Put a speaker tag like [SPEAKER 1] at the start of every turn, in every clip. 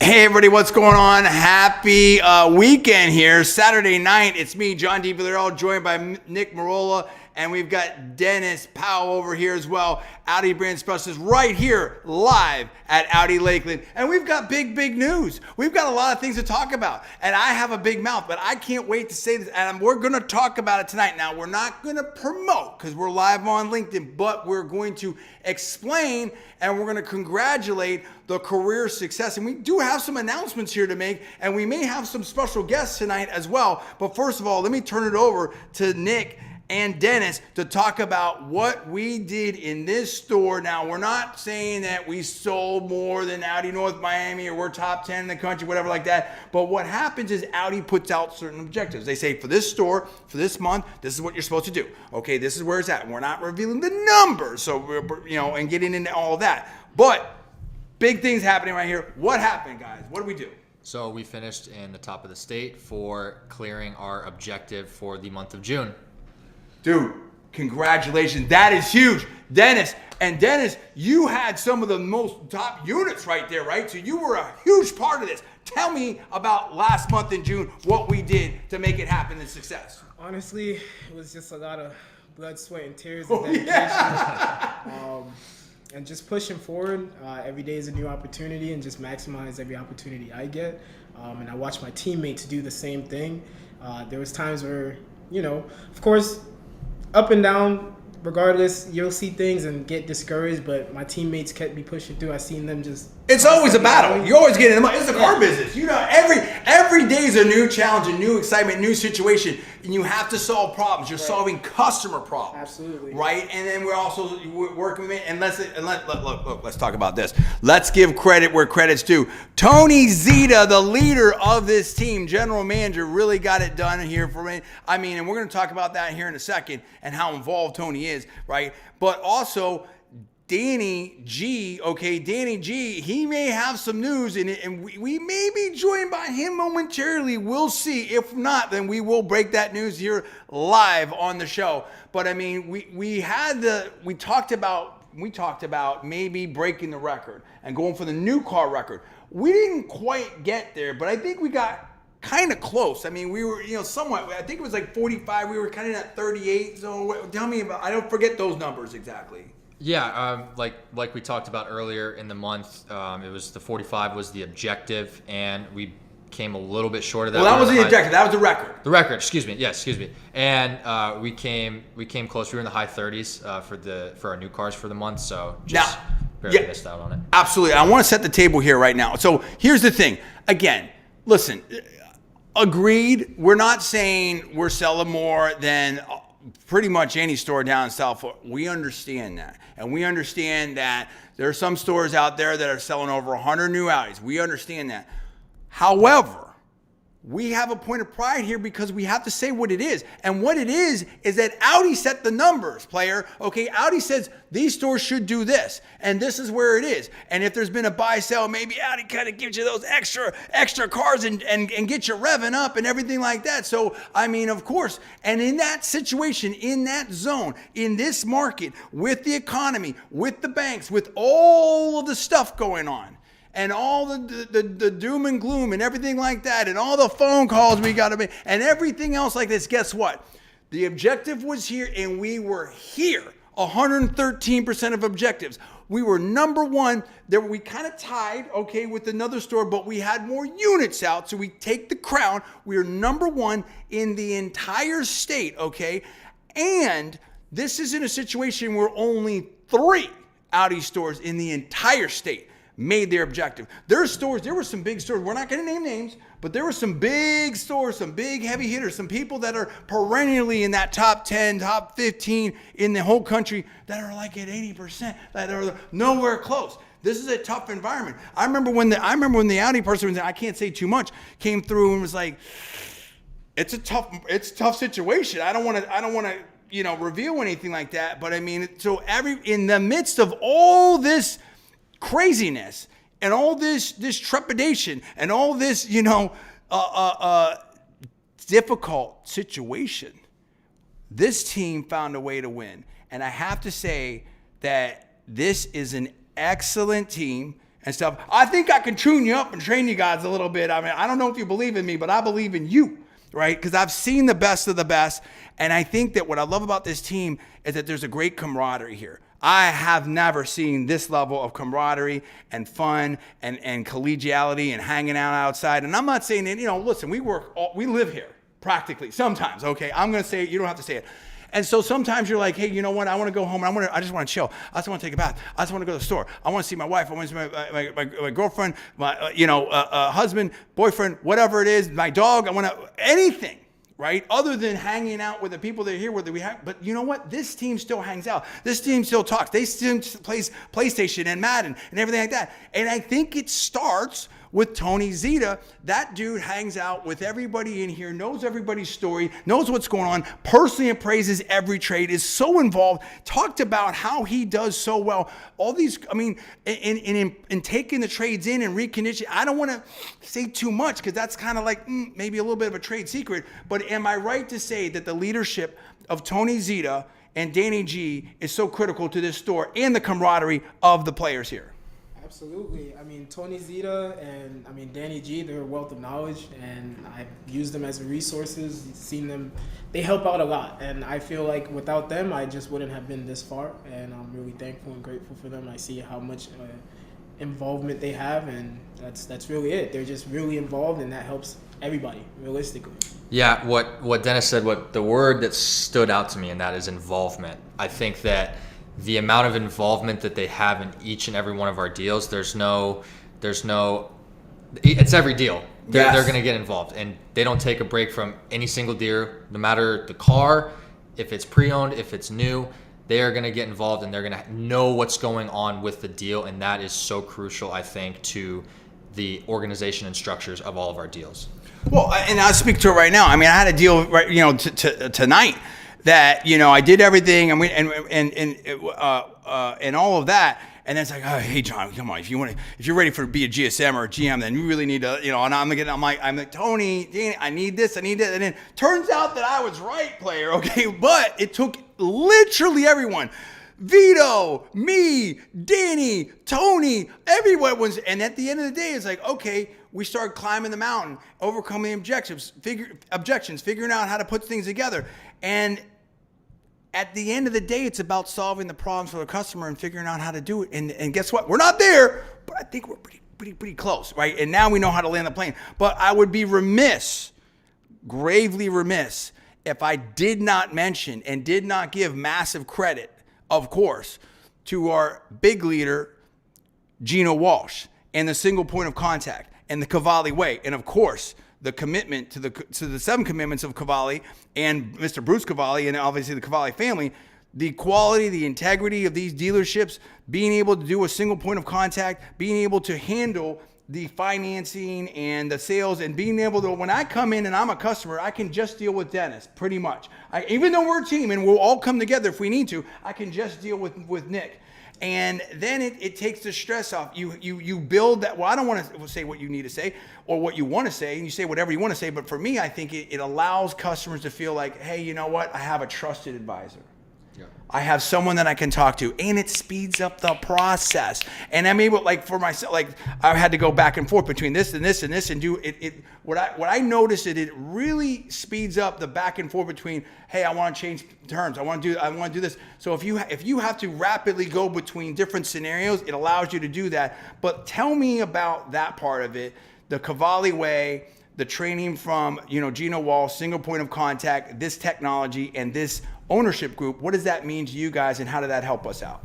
[SPEAKER 1] Hey everybody, what's going on? Happy weekend here. Saturday night, it's me, John D. Villarreal, joined by Nick Marola, and we've got Dennis Powell over here as well. Audi Brand Specialist right here live at Audi Lakeland. And we've got big news. We've got a lot of things to talk about. And I have a big mouth, but I can't wait to say this. And we're going to talk about it tonight. Now, we're not going to promote because we're live on LinkedIn, but we're going to explain and we're going to congratulate the career success. And we do have some announcements here to make, and we may have some special guests tonight as well. But first of all, let me turn it over to Nick and Dennis to talk about what we did in this store. Now, we're not saying that we sold more than Audi North Miami or we're top 10 in the country, whatever like that. But what happens is Audi puts out certain objectives. They say for this store, for this month, this is what you're supposed to do. Okay, this is where it's at. And we're not revealing the numbers, so we're, and getting into all of that. But big things happening right here. What happened, guys? What did we do?
[SPEAKER 2] So we finished in the top of the state for clearing our objective for the month of June.
[SPEAKER 1] Dude, congratulations. That is huge. Dennis, you had some of the most top units right there, right? So you were a huge part of this. Tell me about last month in June, what we did to make it happen and success.
[SPEAKER 3] Honestly, it was just a lot of blood, sweat, and tears and dedication. And just pushing forward. Every day is a new opportunity, and just maximize every opportunity I get. And I watch my teammates do the same thing. There was times where, of course, up and down, regardless, you'll see things and get discouraged, but my teammates kept me pushing through. I seen them just...
[SPEAKER 1] It's always a battle. You're always getting them. It's the car business. Every day is a new challenge, a new excitement, new situation, and you have to solve problems. You're solving customer problems.
[SPEAKER 3] Absolutely.
[SPEAKER 1] Right? And then we're also working with it. And look, let's talk about this. Let's give credit where credit's due. Tony Zeta, the leader of this team, general manager, really got it done here for me. And we're going to talk about that here in a second and how involved Tony is, right? But also, Danny G, he may have some news in it, and we may be joined by him momentarily. We'll see. If not, then we will break that news here live on the show. But we talked about maybe breaking the record and going for the new car record. We didn't quite get there, but I think we got kind of close. We were, somewhat. I think it was like 45. We were kind of at 38. So tell me about. I don't forget those numbers exactly.
[SPEAKER 2] Yeah, like we talked about earlier in the month, it was the 45 was the objective, and we came a little bit short of that.
[SPEAKER 1] Well, that was the objective. That was the record.
[SPEAKER 2] The record, excuse me. Yes, excuse me. And we came close. We were in the high 30s for our new cars for the month. So just barely missed out on it.
[SPEAKER 1] Absolutely. I want to set the table here right now. So here's the thing. Again, listen. Agreed. We're not saying we're selling more than pretty much any store down in South Florida. We understand that. And we understand that there are some stores out there that are selling over 100 new Audis. We understand that. However, we have a point of pride here because we have to say what it is. And what it is that Audi set the numbers, player. Okay, Audi says these stores should do this, and this is where it is. And if there's been a buy sell, maybe Audi kind of gives you those extra cars and get you revving up and everything like that. So, of course, and in that situation, in that zone, in this market, with the economy, with the banks, with all of the stuff going on, and all the doom and gloom and everything like that, and all the phone calls we got to make, and everything else like this, guess what? The objective was here, and we were here. 113% of objectives. We were number one. We kind of tied, with another store, but we had more units out, so we take the crown. We are number one in the entire state, And this is in a situation where only 3 Audi stores in the entire state made their objective. There were some big stores. We're not going to name names, but there were some big stores, some big heavy hitters, some people that are perennially in that top 10, top 15 in the whole country that are like at 80%, that are nowhere close. This is a tough environment. I remember when the Audi person, I can't say too much, came through and was like, it's a tough situation. I don't want to reveal anything like that, but in the midst of all this craziness and all this trepidation and all this difficult situation, this team found a way to win. And I have to say that this is an excellent team, and stuff. I think I can tune you up and train you guys a little bit. I mean, I don't know if you believe in me, but I believe in you, right? Because I've seen the best of the best. And I think that what I love about this team is that there's a great camaraderie here. I have never seen this level of camaraderie and fun and collegiality and hanging out outside. And I'm not saying that, listen, we live here practically sometimes. Okay. I'm going to say it. You don't have to say it. And so sometimes you're like, hey, you know what? I want to go home. I just want to chill. I just want to take a bath. I just want to go to the store. I want to see my wife. I want to see my girlfriend, my husband, boyfriend, whatever it is, my dog. I want to anything, right? Other than hanging out with the people that are here, whether we have. But you know what? This team still hangs out. This team still talks. They still plays PlayStation and Madden and everything like that. And I think it starts with Tony Zita. That dude hangs out with everybody in here, knows everybody's story, knows what's going on, personally appraises every trade, is so involved, talked about how he does so well. All these, I mean, in taking the trades in and reconditioning, I don't want to say too much because that's kind of like maybe a little bit of a trade secret, but am I right to say that the leadership of Tony Zita and Danny G is so critical to this store and the camaraderie of the players here?
[SPEAKER 3] Absolutely. I mean, Tony Zita and Danny G, they're a wealth of knowledge, and I've used them as resources, seen them. They help out a lot, and I feel like without them, I just wouldn't have been this far, and I'm really thankful and grateful for them. I see how much involvement they have, and that's really it. They're just really involved, and that helps everybody, realistically.
[SPEAKER 2] Yeah, what Dennis said, what the word that stood out to me, and that is involvement. I think that the amount of involvement that they have in each and every one of our deals, it's every deal. They're going to get involved, and they don't take a break from any single deal, no matter the car, if it's pre-owned, if it's new, they are going to get involved and they're going to know what's going on with the deal. And that is so crucial, I think, to the organization and structures of all of our deals.
[SPEAKER 1] Well, and I'll speak to it right now. I mean, I had a deal right, tonight that I did everything and and all of that, and then it's like, oh, hey John, come on, if you're ready to be a GSM or a GM, then you really need to, and I'm like Tony, Danny, I need this, and then turns out that I was right, player, okay, but it took literally everyone. Vito, me, Danny, Tony, everyone was, and at the end of the day, it's like, okay, we started climbing the mountain, overcoming objections, figuring out how to put things together. And at the end of the day, it's about solving the problems for the customer and figuring out how to do it. And guess what? We're not there, but I think we're pretty close, right? And now we know how to land the plane. But I would be gravely remiss, if I did not mention and did not give massive credit, of course, to our big leader, Gino Walsh, and the single point of contact, and the Cavalli way, and of course, the commitment to the 7 commitments of Cavalli and Mr. Bruce Cavalli, and obviously the Cavalli family, the quality, the integrity of these dealerships, being able to do a single point of contact, being able to handle the financing and the sales, and being able to, when I come in and I'm a customer, I can just deal with Dennis, pretty much. Even though we're a team and we'll all come together if we need to, I can just deal with Nick. And then it takes the stress off. You build that. Well, I don't want to say what you need to say or what you want to say, and you say whatever you want to say. But for me, I think it allows customers to feel like, hey, you know what? I have a trusted advisor. Yeah. I have someone that I can talk to, and it speeds up the process. And I'm able, like for myself, like I had to go back and forth between this and this and this, and do it. What I noticed it really speeds up the back and forth between, hey, I want to change terms, I want to do this. So if you have to rapidly go between different scenarios, it allows you to do that. But tell me about that part of it, the Cavalli way, the training from Gino Walsh, single point of contact, this technology, and this ownership group. What does that mean to you guys, and how did that help us out?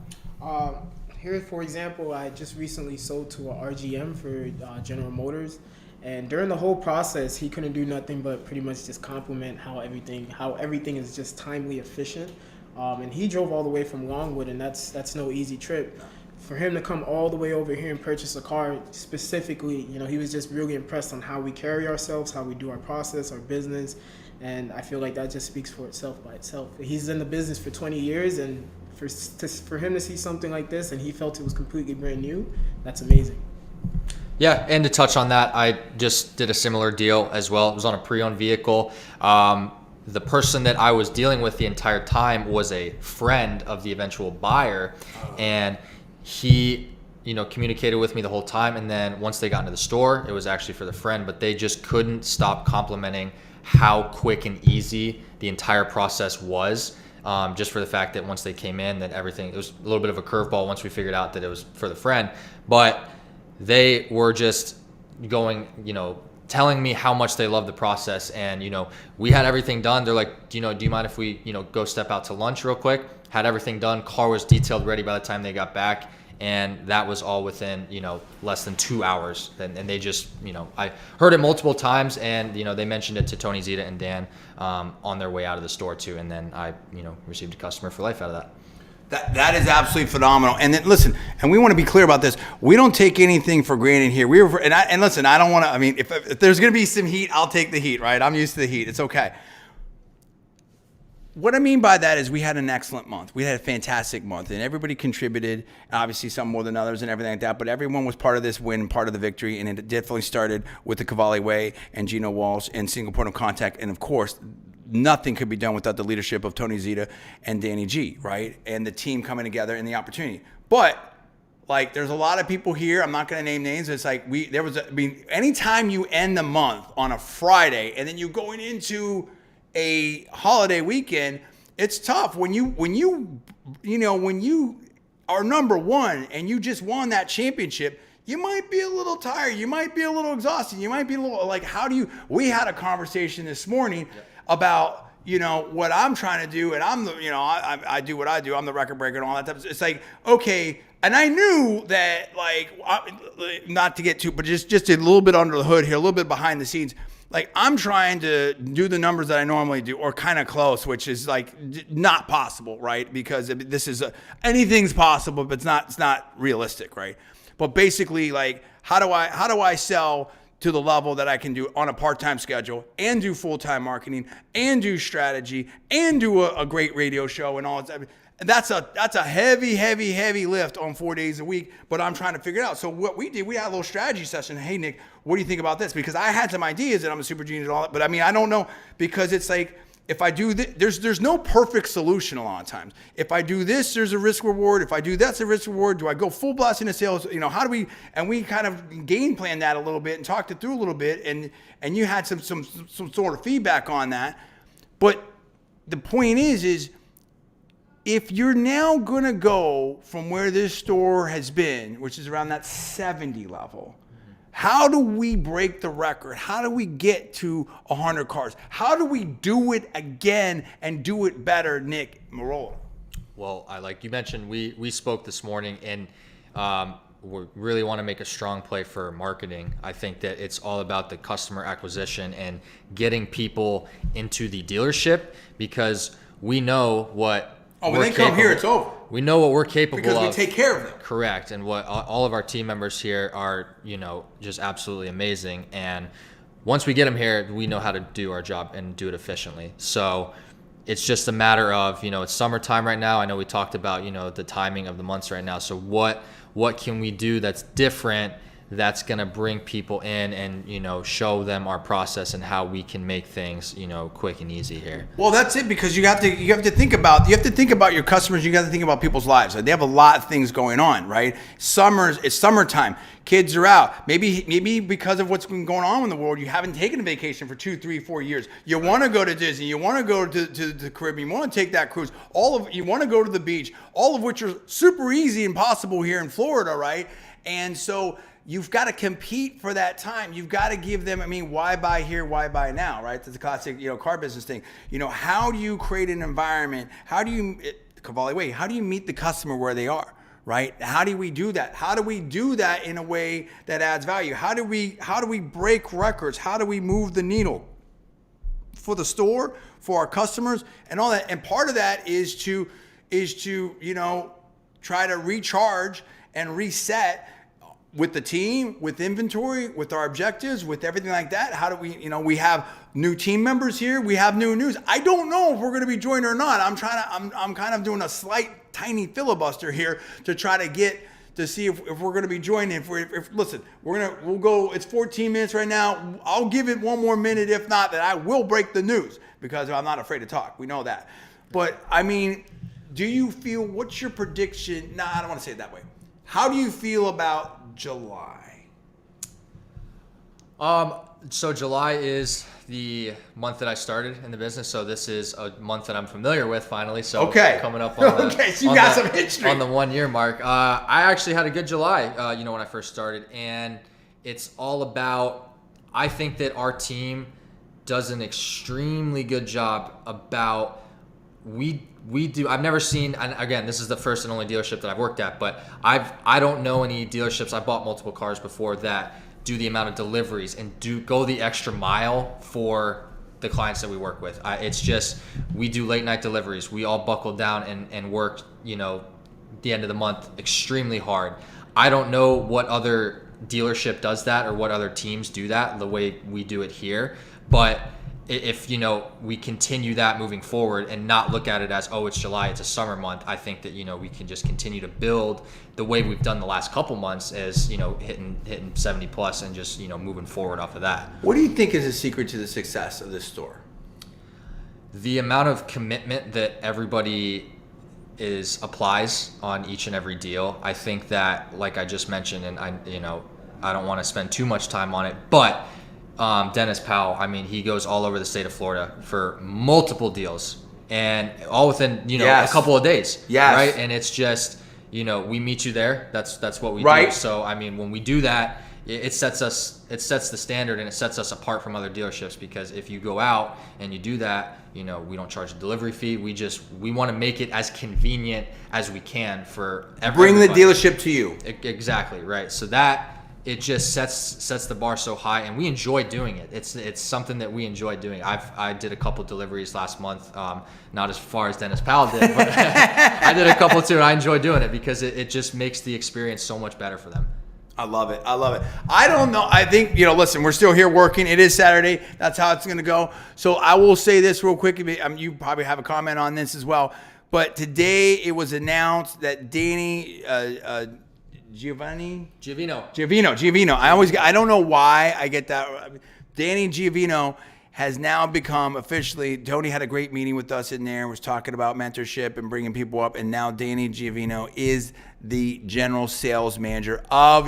[SPEAKER 3] Here, for example, I just recently sold to a RGM for General Motors, and during the whole process, he couldn't do nothing but pretty much just compliment how everything is just timely, efficient. And he drove all the way from Longwood, and that's no easy trip. For him to come all the way over here and purchase a car specifically, he was just really impressed on how we carry ourselves, how we do our process, our business. And I feel like that just speaks for itself by itself. He's in the business for 20 years, and for him to see something like this and he felt it was completely brand new, that's amazing.
[SPEAKER 2] Yeah, and to touch on that, I just did a similar deal as well. It was on a pre-owned vehicle. The person that I was dealing with the entire time was a friend of the eventual buyer, and he communicated with me the whole time. And then once they got into the store, it was actually for the friend, but they just couldn't stop complimenting how quick and easy the entire process was. Just for the fact that once they came in, that everything, it was a little bit of a curveball once we figured out that it was for the friend, but they were just going, telling me how much they love the process. And, we had everything done. They're like, do you mind if we, go step out to lunch real quick? Had everything done. Car was detailed ready by the time they got back. And that was all within, less than 2 hours. And they just, I heard it multiple times, and, they mentioned it to Tony Zita and Dan on their way out of the store too. And then I, received a customer for life out of that.
[SPEAKER 1] That is absolutely phenomenal. And then listen, and we want to be clear about this. We don't take anything for granted here. And listen, I don't want to. I mean, if there's going to be some heat, I'll take the heat. Right? I'm used to the heat. It's okay. What I mean by that is we had an excellent month. We had a fantastic month, and everybody contributed. Obviously, some more than others, and everything like that. But everyone was part of this win, part of the victory, and it definitely started with the Cavalli Way and Gino Walsh and single point of contact, and of course, nothing could be done without the leadership of Tony Zita and Danny G, right? And the team coming together and the opportunity. But there's a lot of people here. I'm not going to name names. It's like anytime you end the month on a Friday and then you're going into a holiday weekend, it's tough when you are number one and you just won that championship. You might be a little tired. You might be a little exhausted. You might be a little we had a conversation this morning about, what I'm trying to do. And I'm I do what I do. I'm the record breaker and all that stuff. It's like, okay. And I knew that not to get too, but just a little bit under the hood here, a little bit behind the scenes. I'm trying to do the numbers that I normally do, or kind of close, which is not possible, right? Because this is anything's possible, but it's not realistic, right? But basically, how do I sell to the level that I can do on a part-time schedule and do full-time marketing and do strategy and do a great radio show and all that? That's a heavy lift on 4 days a week, but I'm trying to figure it out. So what we did, we had a little strategy session. Hey, Nick, what do you think about this? Because I had some ideas, and I'm a super genius and all that, but I don't know, because it's if I do this, there's no perfect solution a lot of times. If I do this, there's a risk reward. If I do that's a risk reward. Do I go full blast into sales? How do we, and we kind of game plan that a little bit and talked it through a little bit, and you had some sort of feedback on that. But the point is if you're now going to go from where this store has been, which is around that 70 level, how do we break the record? How do we get to 100 cars? How do we do it again and do it better, Nick Marola?
[SPEAKER 2] Well, like you mentioned, we spoke this morning, and we really want to make a strong play for marketing. I think that it's all about the customer acquisition and getting people into the dealership, because we know what
[SPEAKER 1] when they come here, it's over.
[SPEAKER 2] We know what we're capable of.
[SPEAKER 1] Because we take care of them.
[SPEAKER 2] Correct. And what all of our team members here are, just absolutely amazing. And once we get them here, we know how to do our job and do it efficiently. So it's just a matter of, it's summertime right now. I know we talked about, the timing of the months right now. So what can we do that's different, that's going to bring people in and, show them our process and how we can make things, quick and easy here.
[SPEAKER 1] Well, that's it, because you have to think about your customers. You got to think about people's lives. They have a lot of things going on, right? It's summertime. Kids are out. Maybe because of what's been going on in the world, you haven't taken a vacation for 2, 3, 4 years. You want to go to Disney. You want to go to the Caribbean. You want to take that cruise. You want to go to the beach, all of which are super easy and possible here in Florida, right? And so you've got to compete for that time. You've got to give them, why buy here, why buy now, right? That's a classic, car business thing. How do you create an environment? Cavalli Way, how do you meet the customer where they are, right? How do we do that? How do we do that in a way that adds value? How do we break records? How do we move the needle for the store, for our customers, and all that? And part of that is to try to recharge and reset with the team, with inventory, with our objectives, with everything like that. How do we, we have new team members here. We have new news. I don't know if we're going to be joined or not. I'm kind of doing a slight, tiny filibuster here to try to get to see if we're going to be joined. Listen, we'll go. It's 14 minutes right now. I'll give it one more minute. If not, that I will break the news, because I'm not afraid to talk. We know that. But do you feel? What's your prediction? No, I don't want to say it that way. How do you feel about July?
[SPEAKER 2] So July is the month that I started in the business. So this is a month that I'm familiar with finally. So
[SPEAKER 1] Okay.
[SPEAKER 2] coming up on the,
[SPEAKER 1] Okay, so you
[SPEAKER 2] on
[SPEAKER 1] got
[SPEAKER 2] the-
[SPEAKER 1] some history.
[SPEAKER 2] on the 1 year mark. I actually had a good July, when I first started, and it's all about, I think that our team does an extremely good job about, I've never seen, and again, this is the first and only dealership that I've worked at, but I don't know any dealerships, I've bought multiple cars before, that do the amount of deliveries and go the extra mile for the clients that we work with. It's just, we do late night deliveries. We all buckle down and work, the end of the month extremely hard. I don't know what other dealership does that or what other teams do that the way we do it here, but if we continue that moving forward and not look at it as, oh, it's July, it's a summer month, I think that we can just continue to build the way we've done the last couple months as hitting 70 plus and just moving forward off of that.
[SPEAKER 1] What do you think is the secret to the success of this store?
[SPEAKER 2] The amount of commitment that everybody applies on each and every deal. I think that, like I just mentioned, and I don't want to spend too much time on it, but Dennis Powell, he goes all over the state of Florida for multiple deals, and all within
[SPEAKER 1] Yes.
[SPEAKER 2] a couple of days.
[SPEAKER 1] Yes.
[SPEAKER 2] Right, and it's just we meet you there. That's what we
[SPEAKER 1] Right.
[SPEAKER 2] do. So when we do that, it sets the standard and it sets us apart from other dealerships, because if you go out and you do that, we don't charge a delivery fee. We want to make it as convenient as we can for
[SPEAKER 1] Bring the
[SPEAKER 2] everybody.
[SPEAKER 1] dealership to you.
[SPEAKER 2] Exactly, right. So that it just sets the bar so high, and we enjoy doing it. It's something that we enjoy doing. I did a couple deliveries last month, not as far as Dennis Powell did, but I did a couple too, and I enjoy doing it because it just makes the experience so much better for them.
[SPEAKER 1] I love it. I don't know. I think, listen, we're still here working. It is Saturday. That's how it's going to go. So I will say this real quick. You probably have a comment on this as well. But today it was announced that Danny Giovino. I don't know why I get that. Danny Giovino has now become officially, Tony had a great meeting with us in there, was talking about mentorship and bringing people up, and now Danny Giovino is the general sales manager of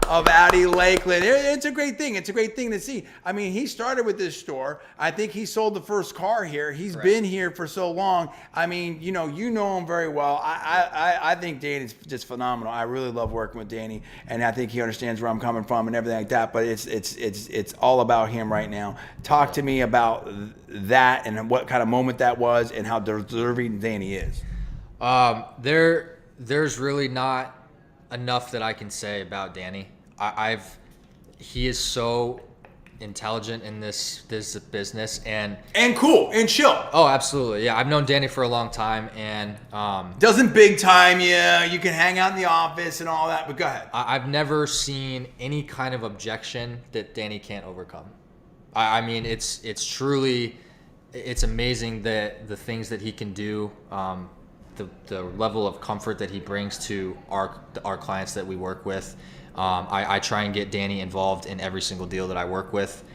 [SPEAKER 1] Audi Lakeland. It's a great thing. It's a great thing to see. He started with this store. I think he sold the first car here. He's
[SPEAKER 2] Correct.
[SPEAKER 1] been here for so long. You know him very well. I think Danny's just phenomenal. I really love working with Danny, and I think he understands where I'm coming from and everything like that. But it's all about him right now. Talk to me about that and what kind of moment that was and how deserving Danny is.
[SPEAKER 2] There's really not enough that I can say about Danny. He is so intelligent in this business and
[SPEAKER 1] cool and chill.
[SPEAKER 2] Oh, absolutely. Yeah, I've known Danny for a long time, and
[SPEAKER 1] doesn't big time you. You can hang out in the office and all that, but go ahead.
[SPEAKER 2] I've never seen any kind of objection that Danny can't overcome. It's truly, it's amazing that the things that he can do, the level of comfort that he brings to our clients that we work with. I try and get Danny involved in every single deal that I work with,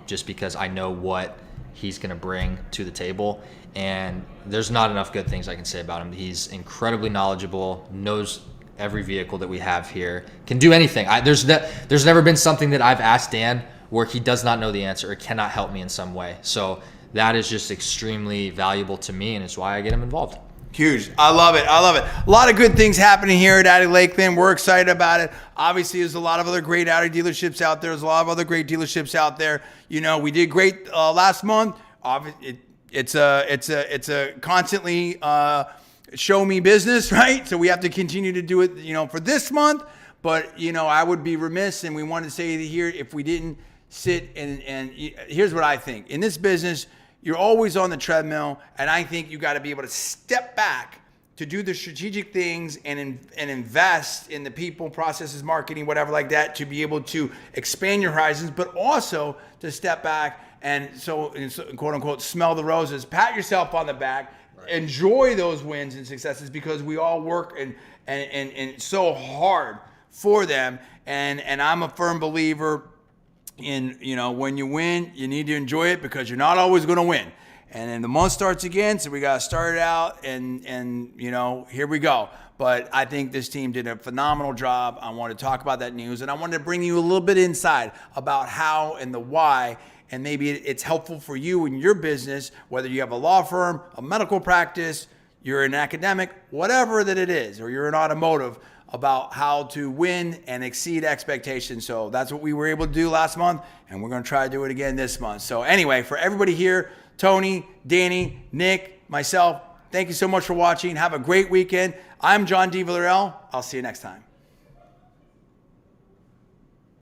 [SPEAKER 2] just because I know what he's going to bring to the table. And there's not enough good things I can say about him. He's incredibly knowledgeable, knows every vehicle that we have here, can do anything. There's never been something that I've asked Dan where he does not know the answer or cannot help me in some way. So that is just extremely valuable to me, and it's why I get him involved.
[SPEAKER 1] Huge. I love it. A lot of good things happening here at Audi Lakeland. We're excited about it. Obviously, there's a lot of other great Audi dealerships out there. There's a lot of other great dealerships out there. We did great last month. It's a constantly show me business, right? So we have to continue to do it, for this month. But, I would be remiss, and we wanted to say here, if we didn't sit and here's what I think. In this business, you're always on the treadmill, and I think you got to be able to step back to do the strategic things and invest in the people, processes, marketing, whatever like that, to be able to expand your horizons, but also to step back and so quote unquote smell the roses, pat yourself on the back, right. Enjoy those wins and successes, because we all work and so hard for them. And I'm a firm believer in, when you win, you need to enjoy it, because you're not always going to win. And then the month starts again, so we got to start it out and here we go. But I think this team did a phenomenal job. I want to talk about that news, and I wanted to bring you a little bit inside about how and the why, and maybe it's helpful for you in your business, whether you have a law firm, a medical practice, you're an academic, whatever that it is, or you're an automotive, about how to win and exceed expectations. So that's what we were able to do last month, and we're going to try to do it again this month. So anyway, for everybody here, Tony, Danny, Nick, myself, thank you so much for watching. Have a great weekend. I'm John D. Villarreal. I'll see you next time.